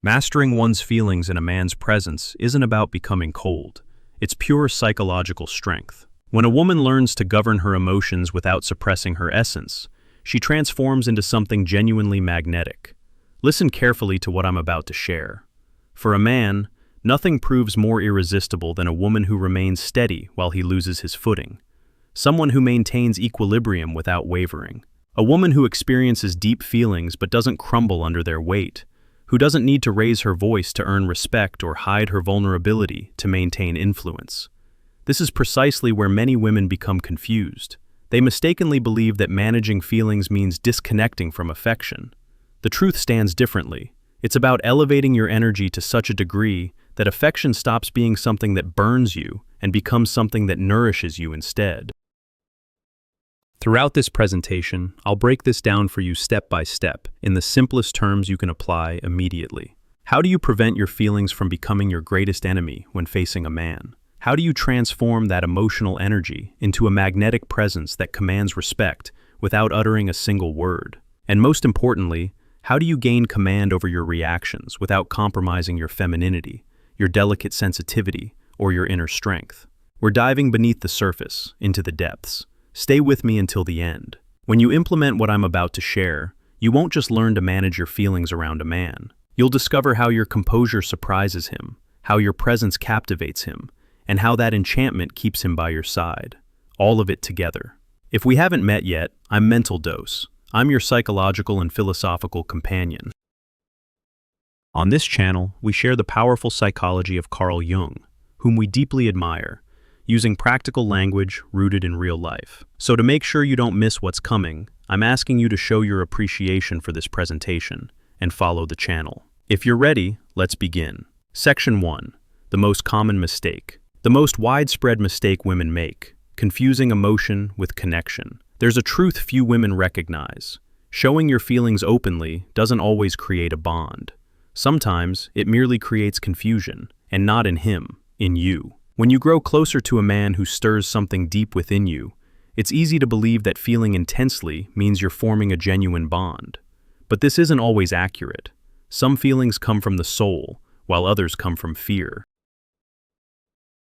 Mastering one's feelings in a man's presence isn't about becoming cold. It's pure psychological strength. When a woman learns to govern her emotions without suppressing her essence, she transforms into something genuinely magnetic. Listen carefully to what I'm about to share. For a man, nothing proves more irresistible than a woman who remains steady while he loses his footing. Someone who maintains equilibrium without wavering. A woman who experiences deep feelings but doesn't crumble under their weight. Who doesn't need to raise her voice to earn respect or hide her vulnerability to maintain influence. This is precisely where many women become confused. They mistakenly believe that managing feelings means disconnecting from affection. The truth stands differently. It's about elevating your energy to such a degree that affection stops being something that burns you and becomes something that nourishes you instead. Throughout this presentation, I'll break this down for you step by step, in the simplest terms you can apply immediately. How do you prevent your feelings from becoming your greatest enemy when facing a man? How do you transform that emotional energy into a magnetic presence that commands respect without uttering a single word? And most importantly, how do you gain command over your reactions without compromising your femininity, your delicate sensitivity, or your inner strength? We're diving beneath the surface, into the depths. Stay with me until the end. When you implement what I'm about to share, you won't just learn to manage your feelings around a man. You'll discover how your composure surprises him, how your presence captivates him, and how that enchantment keeps him by your side. All of it together. If we haven't met yet, I'm Mental Dose. I'm your psychological and philosophical companion. On this channel, we share the powerful psychology of Carl Jung, whom we deeply admire, using practical language rooted in real life. So to make sure you don't miss what's coming, I'm asking you to show your appreciation for this presentation and follow the channel. If you're ready, let's begin. Section 1. The most common mistake. The most widespread mistake women make, confusing emotion with connection. There's a truth few women recognize. Showing your feelings openly doesn't always create a bond. Sometimes it merely creates confusion, and not in him, in you. When you grow closer to a man who stirs something deep within you, it's easy to believe that feeling intensely means you're forming a genuine bond. But this isn't always accurate. Some feelings come from the soul, while others come from fear.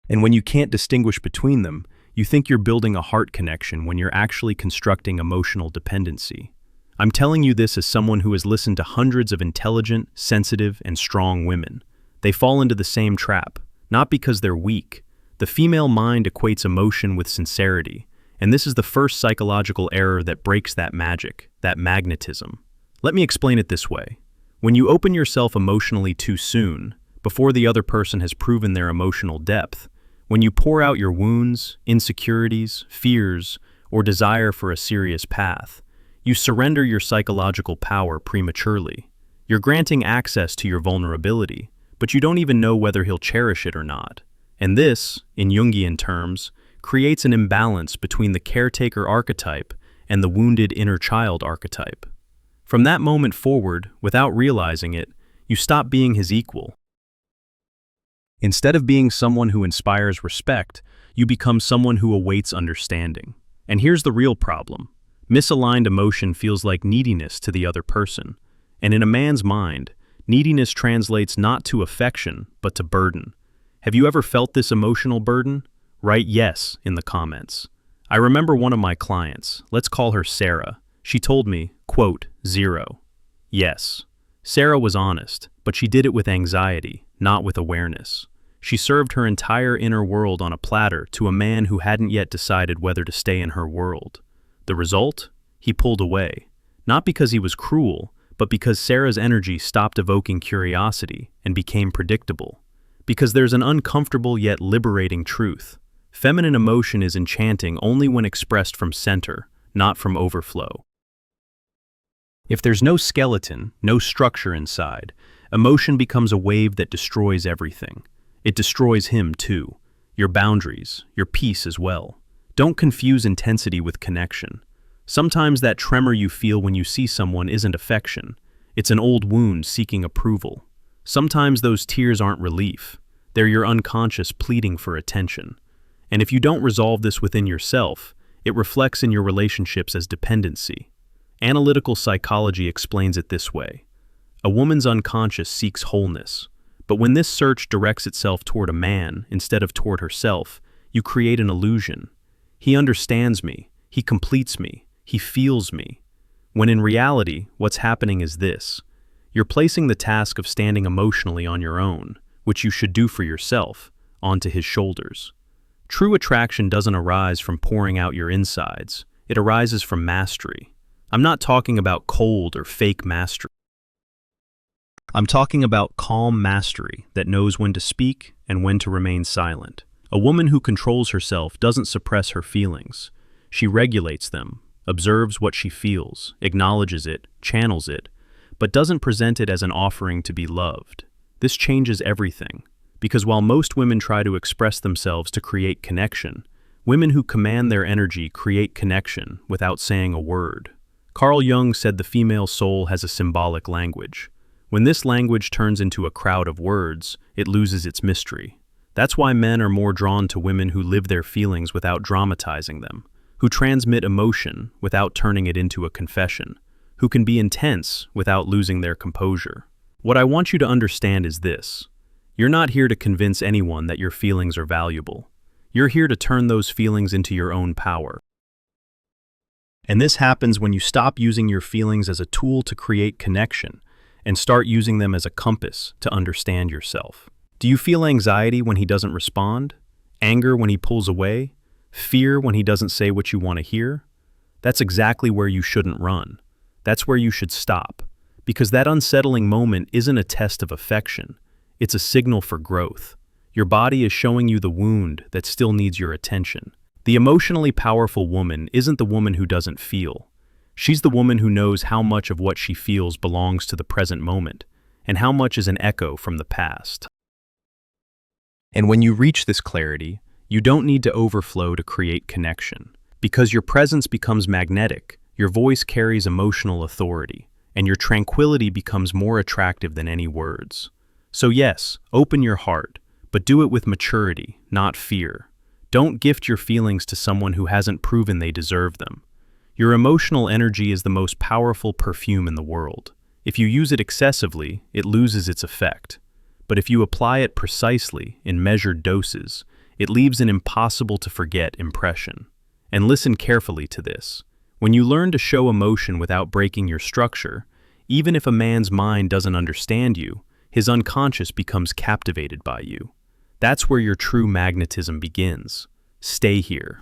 And when you can't distinguish between them, you think you're building a heart connection when you're actually constructing emotional dependency. I'm telling you this as someone who has listened to hundreds of intelligent, sensitive, and strong women. They fall into the same trap, not because they're weak. The female mind equates emotion with sincerity, and this is the first psychological error that breaks that magic, that magnetism. Let me explain it this way. When you open yourself emotionally too soon, before the other person has proven their emotional depth, when you pour out your wounds, insecurities, fears, or desire for a serious path, you surrender your psychological power prematurely. You're granting access to your vulnerability, but you don't even know whether he'll cherish it or not. And this, in Jungian terms, creates an imbalance between the caretaker archetype and the wounded inner child archetype. From that moment forward, without realizing it, you stop being his equal. Instead of being someone who inspires respect, you become someone who awaits understanding. And here's the real problem. Misaligned emotion feels like neediness to the other person. And in a man's mind, neediness translates not to affection, but to burden. Have you ever felt this emotional burden? Write yes in the comments. I remember one of my clients, let's call her Sarah. She told me, quote, 0. Yes. Sarah was honest, but she did it with anxiety, not with awareness. She served her entire inner world on a platter to a man who hadn't yet decided whether to stay in her world. The result? He pulled away. Not because he was cruel, but because Sarah's energy stopped evoking curiosity and became predictable. Because there's an uncomfortable yet liberating truth. Feminine emotion is enchanting only when expressed from center, not from overflow. If there's no skeleton, no structure inside, emotion becomes a wave that destroys everything. It destroys him too, your boundaries, your peace as well. Don't confuse intensity with connection. Sometimes that tremor you feel when you see someone isn't affection. It's an old wound seeking approval. Sometimes those tears aren't relief. They're your unconscious pleading for attention. And if you don't resolve this within yourself, it reflects in your relationships as dependency. Analytical psychology explains it this way. A woman's unconscious seeks wholeness. But when this search directs itself toward a man instead of toward herself, you create an illusion. He understands me, he completes me, he feels me. When in reality, what's happening is this. You're placing the task of standing emotionally on your own, which you should do for yourself, onto his shoulders. True attraction doesn't arise from pouring out your insides. It arises from mastery. I'm not talking about cold or fake mastery. I'm talking about calm mastery that knows when to speak and when to remain silent. A woman who controls herself doesn't suppress her feelings. She regulates them, observes what she feels, acknowledges it, channels it, but doesn't present it as an offering to be loved. This changes everything, because while most women try to express themselves to create connection, women who command their energy create connection without saying a word. Carl Jung said the female soul has a symbolic language. When this language turns into a crowd of words, it loses its mystery. That's why men are more drawn to women who live their feelings without dramatizing them, who transmit emotion without turning it into a confession, who can be intense without losing their composure. What I want you to understand is this. You're not here to convince anyone that your feelings are valuable. You're here to turn those feelings into your own power. And this happens when you stop using your feelings as a tool to create connection and start using them as a compass to understand yourself. Do you feel anxiety when he doesn't respond? Anger when he pulls away? Fear when he doesn't say what you want to hear? That's exactly where you shouldn't run. That's where you should stop. Because that unsettling moment isn't a test of affection. It's a signal for growth. Your body is showing you the wound that still needs your attention. The emotionally powerful woman isn't the woman who doesn't feel. She's the woman who knows how much of what she feels belongs to the present moment, and how much is an echo from the past. And when you reach this clarity, you don't need to overflow to create connection. Because your presence becomes magnetic, your voice carries emotional authority, and your tranquility becomes more attractive than any words. So yes, open your heart, but do it with maturity, not fear. Don't gift your feelings to someone who hasn't proven they deserve them. Your emotional energy is the most powerful perfume in the world. If you use it excessively, it loses its effect. But if you apply it precisely, in measured doses, it leaves an impossible-to-forget impression. And listen carefully to this. When you learn to show emotion without breaking your structure, even if a man's mind doesn't understand you, his unconscious becomes captivated by you. That's where your true magnetism begins. Stay here.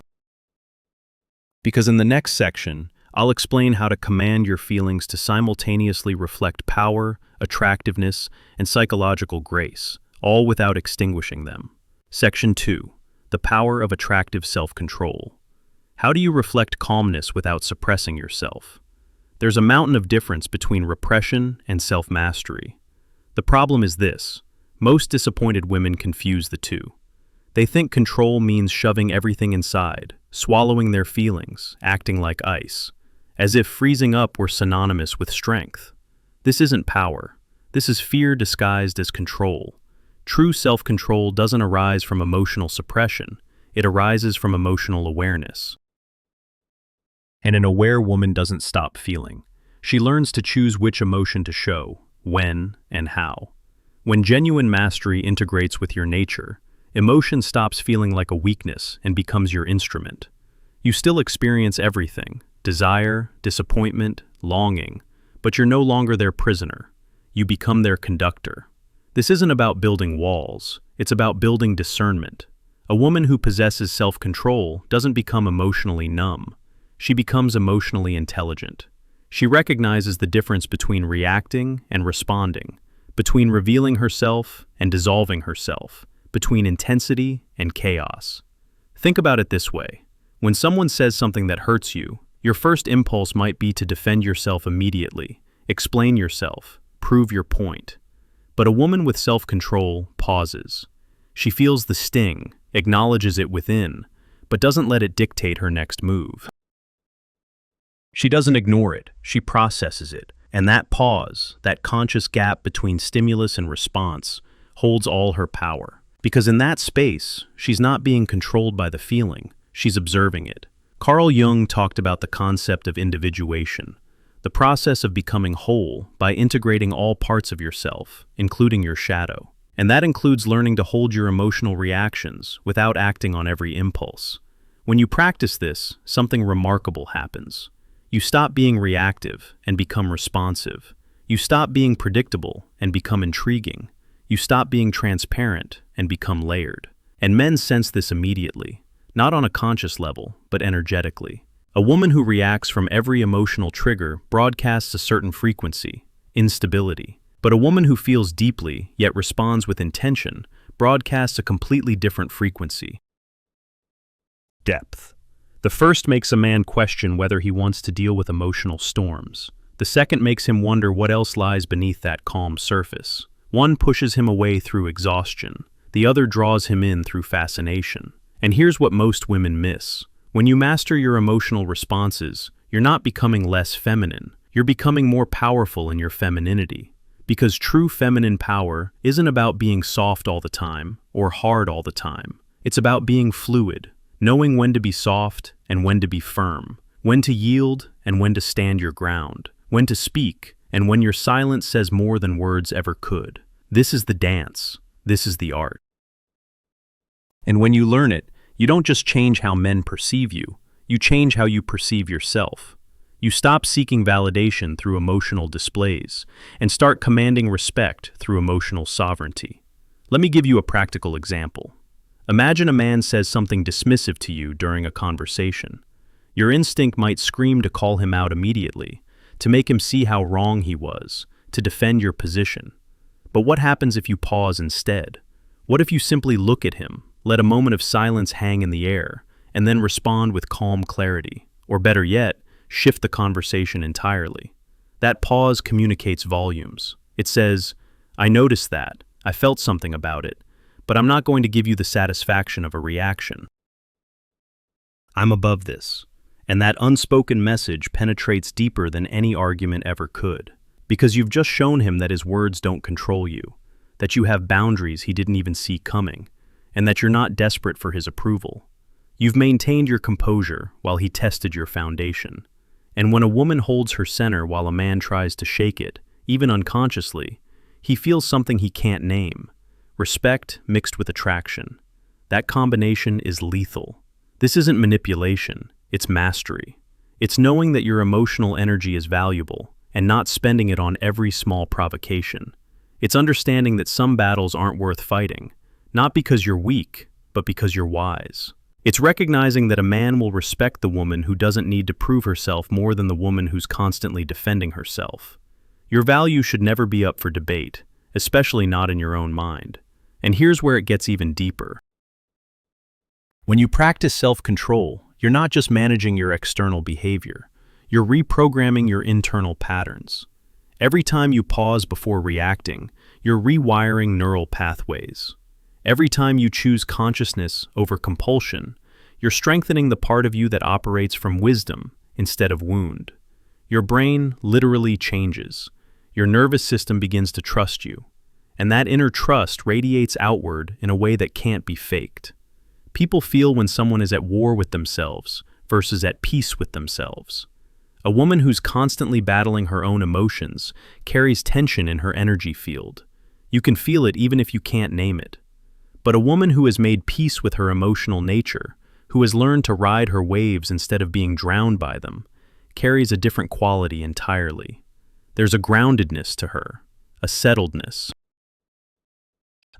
Because in the next section, I'll explain how to command your feelings to simultaneously reflect power, attractiveness, and psychological grace, all without extinguishing them. Section 2. The power of attractive self-control. How do you reflect calmness without suppressing yourself? There's a mountain of difference between repression and self-mastery. The problem is this. Most disappointed women confuse the two. They think control means shoving everything inside, swallowing their feelings, acting like ice, as if freezing up were synonymous with strength. This isn't power. This is fear disguised as control. True self-control doesn't arise from emotional suppression. It arises from emotional awareness. And an aware woman doesn't stop feeling. She learns to choose which emotion to show, when, and how. When genuine mastery integrates with your nature, emotion stops feeling like a weakness and becomes your instrument. You still experience everything, desire, disappointment, longing, but you're no longer their prisoner. You become their conductor. This isn't about building walls, it's about building discernment. A woman who possesses self-control doesn't become emotionally numb. She becomes emotionally intelligent. She recognizes the difference between reacting and responding, between revealing herself and dissolving herself, between intensity and chaos. Think about it this way. When someone says something that hurts you, your first impulse might be to defend yourself immediately, explain yourself, prove your point. But a woman with self-control pauses. She feels the sting, acknowledges it within, but doesn't let it dictate her next move. She doesn't ignore it, she processes it, and that pause, that conscious gap between stimulus and response, holds all her power. Because in that space, she's not being controlled by the feeling, she's observing it. Carl Jung talked about the concept of individuation. the process of becoming whole by integrating all parts of yourself, including your shadow. And that includes learning to hold your emotional reactions without acting on every impulse. When you practice this, something remarkable happens. You stop being reactive and become responsive. You stop being predictable and become intriguing. You stop being transparent and become layered. And men sense this immediately, not on a conscious level, but energetically. A woman who reacts from every emotional trigger broadcasts a certain frequency, instability. But a woman who feels deeply, yet responds with intention, broadcasts a completely different frequency. Depth. The first makes a man question whether he wants to deal with emotional storms. The second makes him wonder what else lies beneath that calm surface. One pushes him away through exhaustion. The other draws him in through fascination. And here's what most women miss. When you master your emotional responses, you're not becoming less feminine. You're becoming more powerful in your femininity. Because true feminine power isn't about being soft all the time or hard all the time. It's about being fluid, knowing when to be soft and when to be firm, when to yield and when to stand your ground, when to speak and when your silence says more than words ever could. This is the dance. This is the art. And when you learn it, you don't just change how men perceive you, you change how you perceive yourself. You stop seeking validation through emotional displays and start commanding respect through emotional sovereignty. Let me give you a practical example. Imagine a man says something dismissive to you during a conversation. Your instinct might scream to call him out immediately, to make him see how wrong he was, to defend your position. But what happens if you pause instead? What if you simply look at him, let a moment of silence hang in the air, and then respond with calm clarity? Or better yet, shift the conversation entirely. That pause communicates volumes. It says, I noticed that, I felt something about it, but I'm not going to give you the satisfaction of a reaction. I'm above this. And that unspoken message penetrates deeper than any argument ever could. Because you've just shown him that his words don't control you, that you have boundaries he didn't even see coming, and that you're not desperate for his approval. You've maintained your composure while he tested your foundation. And when a woman holds her center while a man tries to shake it, even unconsciously, he feels something he can't name. Respect mixed with attraction. That combination is lethal. This isn't manipulation, it's mastery. It's knowing that your emotional energy is valuable and not spending it on every small provocation. It's understanding that some battles aren't worth fighting, not because you're weak, but because you're wise. It's recognizing that a man will respect the woman who doesn't need to prove herself more than the woman who's constantly defending herself. Your value should never be up for debate, especially not in your own mind. And here's where it gets even deeper. When you practice self-control, you're not just managing your external behavior, you're reprogramming your internal patterns. Every time you pause before reacting, you're rewiring neural pathways. Every time you choose consciousness over compulsion, you're strengthening the part of you that operates from wisdom instead of wound. Your brain literally changes. Your nervous system begins to trust you. And that inner trust radiates outward in a way that can't be faked. People feel when someone is at war with themselves versus at peace with themselves. A woman who's constantly battling her own emotions carries tension in her energy field. You can feel it even if you can't name it. But a woman who has made peace with her emotional nature, who has learned to ride her waves instead of being drowned by them, carries a different quality entirely. There's a groundedness to her, a settledness,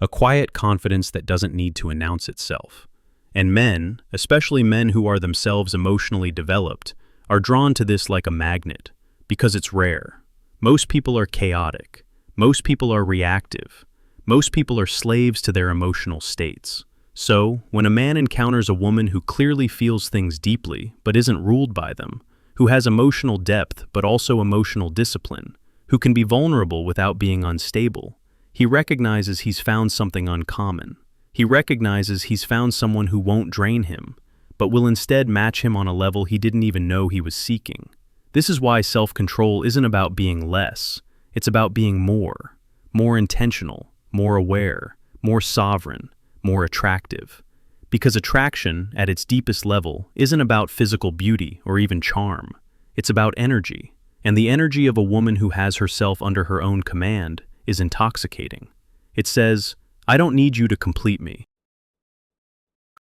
a quiet confidence that doesn't need to announce itself. And men, especially men who are themselves emotionally developed, are drawn to this like a magnet, because it's rare. Most people are chaotic. Most people are reactive. Most people are slaves to their emotional states. So, when a man encounters a woman who clearly feels things deeply but isn't ruled by them, who has emotional depth but also emotional discipline, who can be vulnerable without being unstable, he recognizes he's found something uncommon. He recognizes he's found someone who won't drain him, but will instead match him on a level he didn't even know he was seeking. This is why self-control isn't about being less. It's about being more intentional, more aware, more sovereign, more attractive. Because attraction, at its deepest level, isn't about physical beauty or even charm. It's about energy. And the energy of a woman who has herself under her own command is intoxicating. It says, I don't need you to complete me.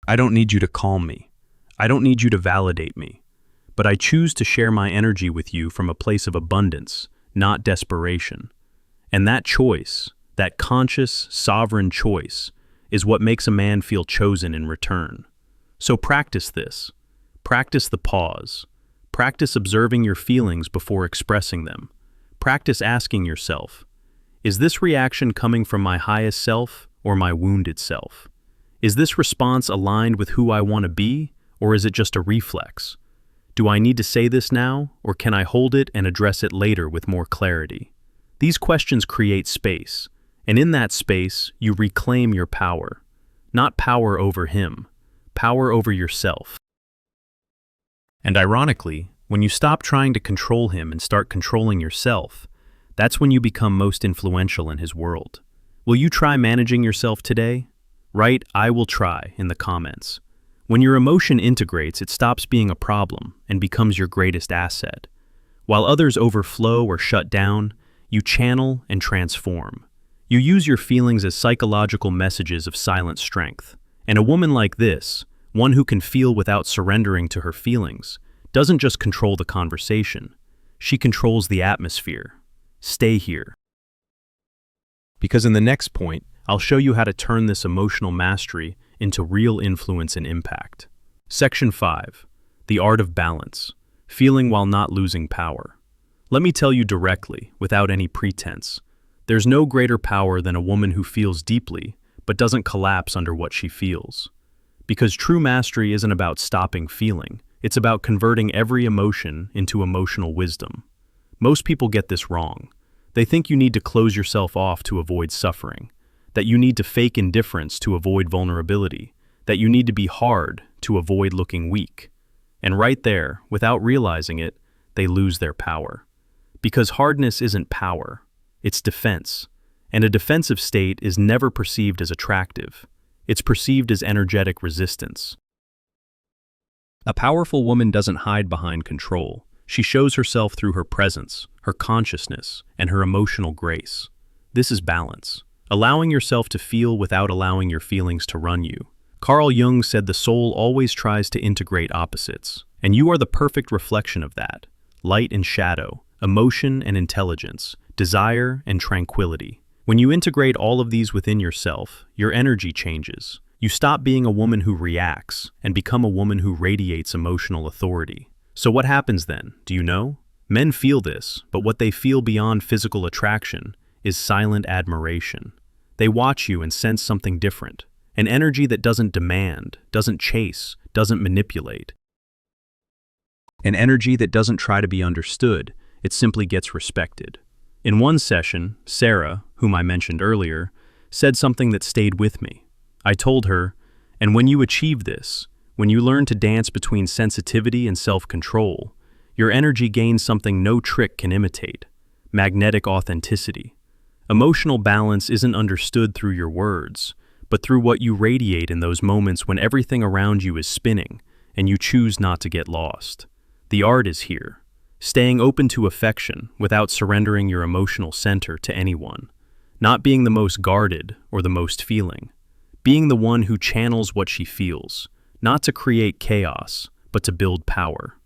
I don't need you to calm me. I don't need you to validate me. But I choose to share my energy with you from a place of abundance, not desperation. And that choice, that conscious, sovereign choice, is what makes a man feel chosen in return. So practice this. Practice the pause. Practice observing your feelings before expressing them. Practice asking yourself, is this reaction coming from my highest self or my wounded self? Is this response aligned with who I want to be, or is it just a reflex? Do I need to say this now, or can I hold it and address it later with more clarity? These questions create space, and in that space, you reclaim your power. Not power over him, power over yourself. And ironically, when you stop trying to control him and start controlling yourself, that's when you become most influential in his world. Will you try managing yourself today? Write, I will try, in the comments. When your emotion integrates, it stops being a problem and becomes your greatest asset. While others overflow or shut down, you channel and transform. You use your feelings as psychological messages of silent strength. And a woman like this, one who can feel without surrendering to her feelings, doesn't just control the conversation. She controls the atmosphere. Stay here. Because in the next point, I'll show you how to turn this emotional mastery into real influence and impact. Section 5. The Art of Balance. Feeling while not losing power. Let me tell you directly, without any pretense, there's no greater power than a woman who feels deeply, but doesn't collapse under what she feels. Because true mastery isn't about stopping feeling, it's about converting every emotion into emotional wisdom. Most people get this wrong. They think you need to close yourself off to avoid suffering, that you need to fake indifference to avoid vulnerability, that you need to be hard to avoid looking weak. And right there, without realizing it, they lose their power. Because hardness isn't power, it's defense. And a defensive state is never perceived as attractive. It's perceived as energetic resistance. A powerful woman doesn't hide behind control. She shows herself through her presence, her consciousness, and her emotional grace. This is balance. Allowing yourself to feel without allowing your feelings to run you. Carl Jung said the soul always tries to integrate opposites, and you are the perfect reflection of that. Light and shadow, emotion and intelligence, desire and tranquility. When you integrate all of these within yourself, your energy changes. You stop being a woman who reacts and become a woman who radiates emotional authority. So what happens then? Do you know? Men feel this, but what they feel beyond physical attraction is silent admiration. They watch you and sense something different, an energy that doesn't demand, doesn't chase, doesn't manipulate. An energy that doesn't try to be understood, it simply gets respected. In one session, Sarah, whom I mentioned earlier, said something that stayed with me. I told her, and when you achieve this, when you learn to dance between sensitivity and self-control, your energy gains something no trick can imitate: magnetic authenticity. Emotional balance isn't understood through your words, but through what you radiate in those moments when everything around you is spinning and you choose not to get lost. The art is here, staying open to affection without surrendering your emotional center to anyone, not being the most guarded or the most feeling, being the one who channels what she feels, not to create chaos, but to build power.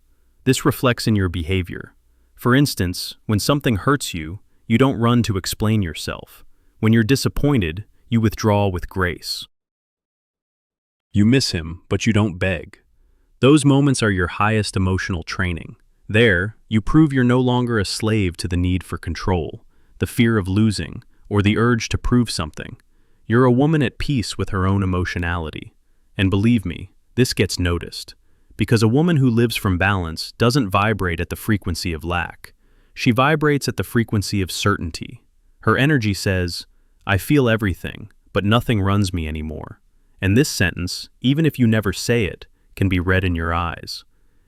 This reflects in your behavior. For instance, when something hurts you, you don't run to explain yourself. When you're disappointed, you withdraw with grace. You miss him, but you don't beg. Those moments are your highest emotional training. There, you prove you're no longer a slave to the need for control, the fear of losing, or the urge to prove something. You're a woman at peace with her own emotionality. And believe me, this gets noticed. Because a woman who lives from balance doesn't vibrate at the frequency of lack. She vibrates at the frequency of certainty. Her energy says, I feel everything, but nothing runs me anymore. And this sentence, even if you never say it, can be read in your eyes.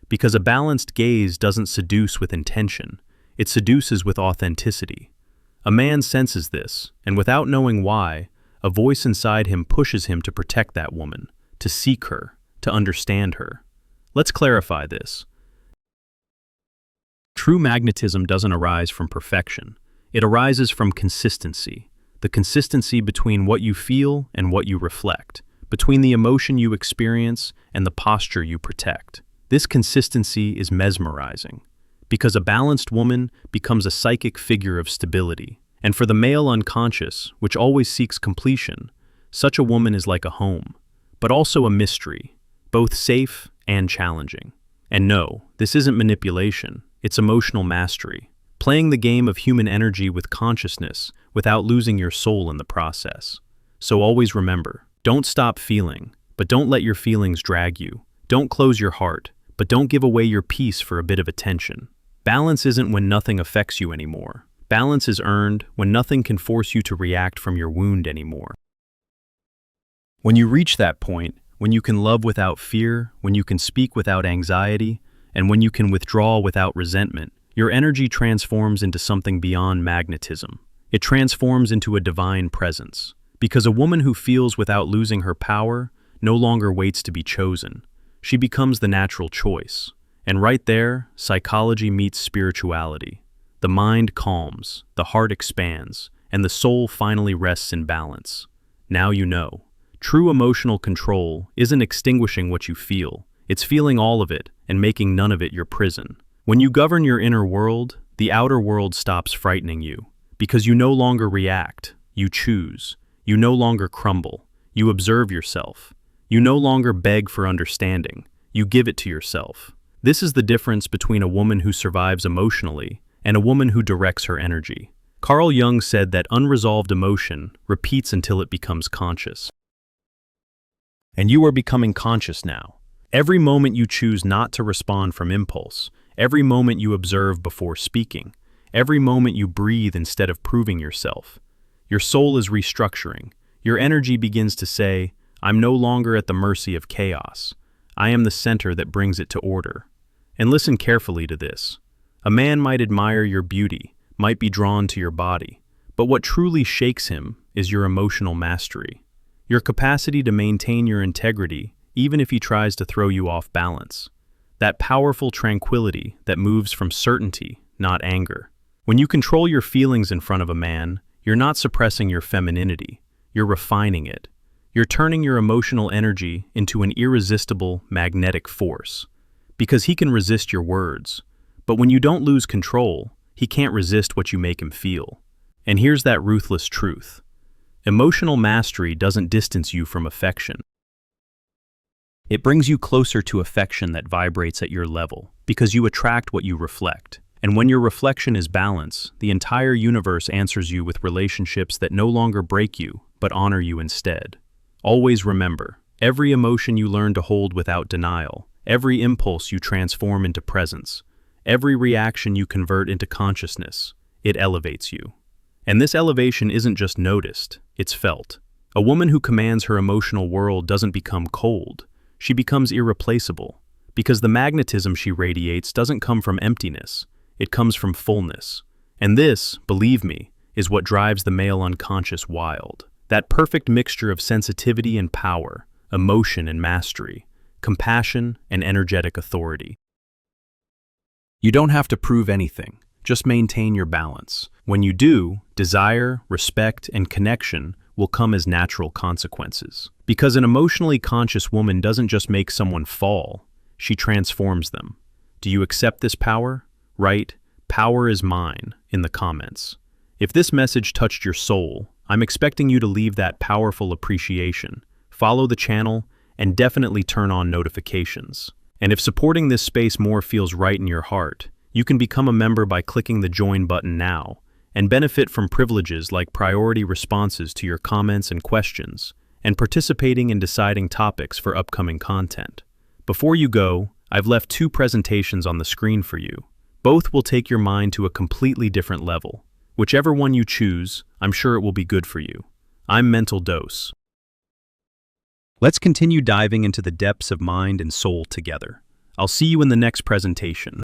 Because a balanced gaze doesn't seduce with intention, it seduces with authenticity. A man senses this, and without knowing why, a voice inside him pushes him to protect that woman, to seek her, to understand her. Let's clarify this. True magnetism doesn't arise from perfection. It arises from consistency, the consistency between what you feel and what you reflect, between the emotion you experience and the posture you protect. This consistency is mesmerizing, because a balanced woman becomes a psychic figure of stability. And for the male unconscious, which always seeks completion, such a woman is like a home, but also a mystery, both safe and challenging. And no, this isn't manipulation, it's emotional mastery, playing the game of human energy with consciousness without losing your soul in the process. So always remember, don't stop feeling, but don't let your feelings drag you. Don't close your heart, but don't give away your peace for a bit of attention. Balance isn't when nothing affects you anymore. Balance is earned when nothing can force you to react from your wound anymore. When you reach that point, when you can love without fear, when you can speak without anxiety, and when you can withdraw without resentment, your energy transforms into something beyond magnetism. It transforms into a divine presence. Because a woman who feels without losing her power no longer waits to be chosen. She becomes the natural choice. And right there, psychology meets spirituality. The mind calms, the heart expands, and the soul finally rests in balance. Now you know. True emotional control isn't extinguishing what you feel. It's feeling all of it and making none of it your prison. When you govern your inner world, the outer world stops frightening you. Because you no longer react, you choose. You no longer crumble. You observe yourself. You no longer beg for understanding. You give it to yourself. This is the difference between a woman who survives emotionally and a woman who directs her energy. Carl Jung said that unresolved emotion repeats until it becomes conscious. And you are becoming conscious now. Every moment you choose not to respond from impulse, every moment you observe before speaking, every moment you breathe instead of proving yourself, your soul is restructuring. Your energy begins to say, I'm no longer at the mercy of chaos. I am the center that brings it to order. And listen carefully to this. A man might admire your beauty, might be drawn to your body, but what truly shakes him is your emotional mastery. Your capacity to maintain your integrity, even if he tries to throw you off balance. That powerful tranquility that moves from certainty, not anger. When you control your feelings in front of a man, you're not suppressing your femininity, you're refining it. You're turning your emotional energy into an irresistible magnetic force. Because he can resist your words. But when you don't lose control, he can't resist what you make him feel. And here's that ruthless truth. Emotional mastery doesn't distance you from affection. It brings you closer to affection that vibrates at your level, because you attract what you reflect. And when your reflection is balance, the entire universe answers you with relationships that no longer break you, but honor you instead. Always remember, every emotion you learn to hold without denial, every impulse you transform into presence, every reaction you convert into consciousness, it elevates you. And this elevation isn't just noticed, it's felt. A woman who commands her emotional world doesn't become cold, she becomes irreplaceable, because the magnetism she radiates doesn't come from emptiness, it comes from fullness. And this, believe me, is what drives the male unconscious wild. That perfect mixture of sensitivity and power, emotion and mastery, compassion and energetic authority. You don't have to prove anything, just maintain your balance. When you do, desire, respect, and connection will come as natural consequences. Because an emotionally conscious woman doesn't just make someone fall, she transforms them. Do you accept this power? Write, "Power is mine," in the comments. If this message touched your soul, I'm expecting you to leave that powerful appreciation, follow the channel, and definitely turn on notifications. And if supporting this space more feels right in your heart, you can become a member by clicking the join button now and benefit from privileges like priority responses to your comments and questions, and participating in deciding topics for upcoming content. Before you go, I've left 2 presentations on the screen for you. Both will take your mind to a completely different level. Whichever one you choose, I'm sure it will be good for you. I'm Mental Dose. Let's continue diving into the depths of mind and soul together. I'll see you in the next presentation.